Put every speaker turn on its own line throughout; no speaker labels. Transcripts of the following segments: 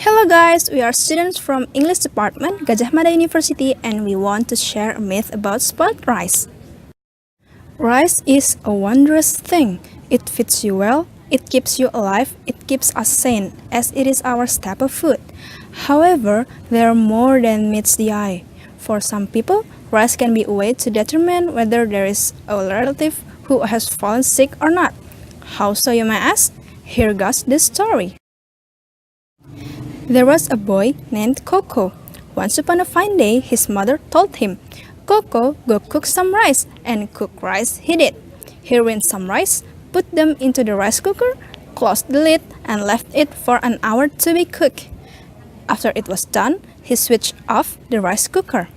Hello guys, we are students from English Department, Gajah Mada University, and we want to share a myth about spoiled rice. Rice is a wondrous thing. It fits you well, it keeps you alive, it keeps us sane, as it is our staple food. However, there are more than meets the eye. For some people, rice can be a way to determine whether there is a relative who has fallen sick or not. How so, you may ask? Here goes the story. There was a boy named Coco. Once upon a fine day, his mother told him, "Coco, go cook some rice," and cook rice he did. He rinsed some rice, put them into the rice cooker, closed the lid, and left it for an hour to be cooked. After it was done, he switched off the rice cooker.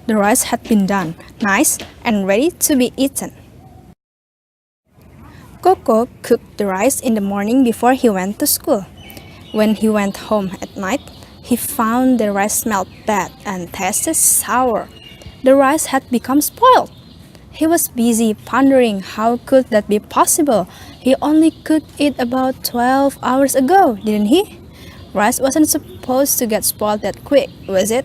The rice had been done, nice, and ready to be eaten. Coco cooked the rice in the morning before he went to school. When he went home at night, he found the rice smelled bad and tasted sour. The rice had become spoiled. He was busy pondering how could that be possible. He only cooked it about 12 hours ago, didn't he? Rice wasn't supposed to get spoiled that quick, was it?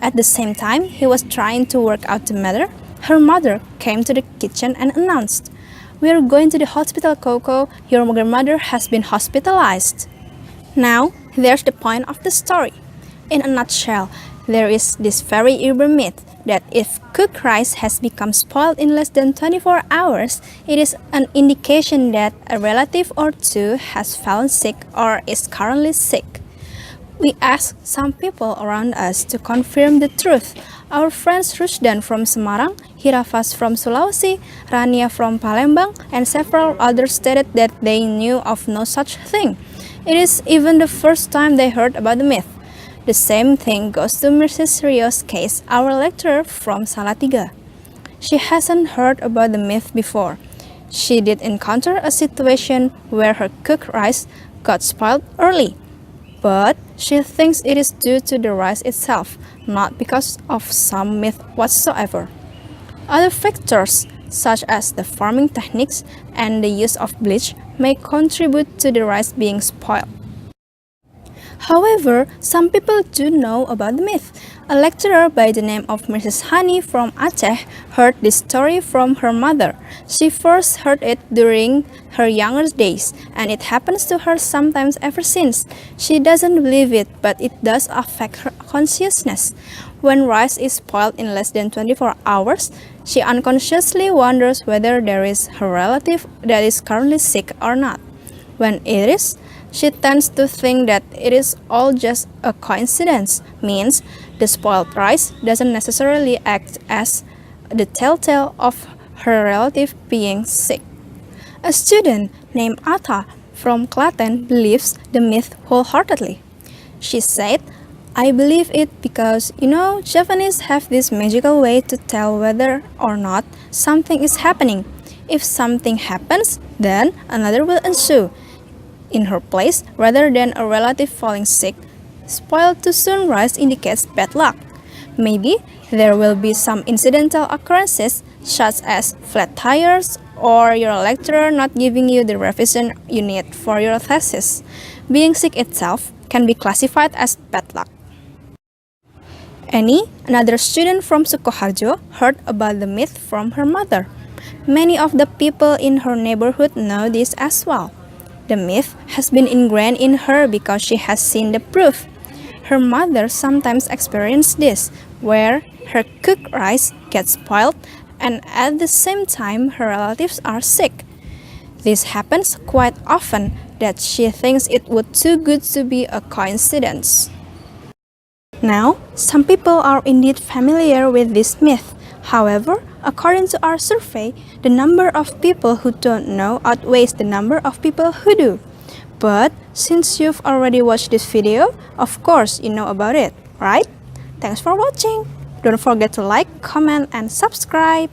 At the same time he was trying to work out the matter, her mother came to the kitchen and announced, "We are going to the hospital, Coco. Your grandmother has been hospitalized." Now, there's the point of the story. In a nutshell, there is this very urban myth that if cooked rice has become spoiled in less than 24 hours, it is an indication that a relative or two has fallen sick or is currently sick. We asked some people around us to confirm the truth. Our friends Rusdan from Semarang, Hirafas from Sulawesi, Rania from Palembang, and several others stated that they knew of no such thing. It is even the first time they heard about the myth. The same thing goes to Mrs. Rio's case, our lecturer from Salatiga. She hasn't heard about the myth before. She did encounter a situation where her cooked rice got spoiled early, but she thinks it is due to the rice itself, not because of some myth whatsoever. Other factors, such as the farming techniques and the use of bleach, may contribute to the rice being spoiled. However, some people do know about the myth. A lecturer by the name of Mrs. Hani from Aceh heard this story from her mother. She first heard it during her younger days, and it happens to her sometimes ever since. She doesn't believe it, but it does affect her consciousness. When rice is spoiled in less than 24 hours, she unconsciously wonders whether there is her relative that is currently sick or not. When it is, she tends to think that it is all just a coincidence, means the spoiled rice doesn't necessarily act as the telltale of her relative being sick. A student named Atta from Klaten believes the myth wholeheartedly. She said, "I believe it because, Japanese have this magical way to tell whether or not something is happening. If something happens, then another will ensue. In her place, rather than a relative falling sick, spoiled too soon rice indicates bad luck. Maybe there will be some incidental occurrences, such as flat tires or your lecturer not giving you the revision you need for your thesis. Being sick itself can be classified as bad luck." Annie, another student from Sukoharjo, heard about the myth from her mother. Many of the people in her neighborhood know this as well. The myth has been ingrained in her because she has seen the proof. Her mother sometimes experienced this, where her cooked rice gets spoiled and at the same time her relatives are sick. This happens quite often that she thinks it would too good to be a coincidence. Now, some people are indeed familiar with this myth. However, according to our survey, the number of people who don't know outweighs the number of people who do. But since you've already watched this video, of course you know about it, right? Thanks for watching. Don't forget to like, comment, and subscribe.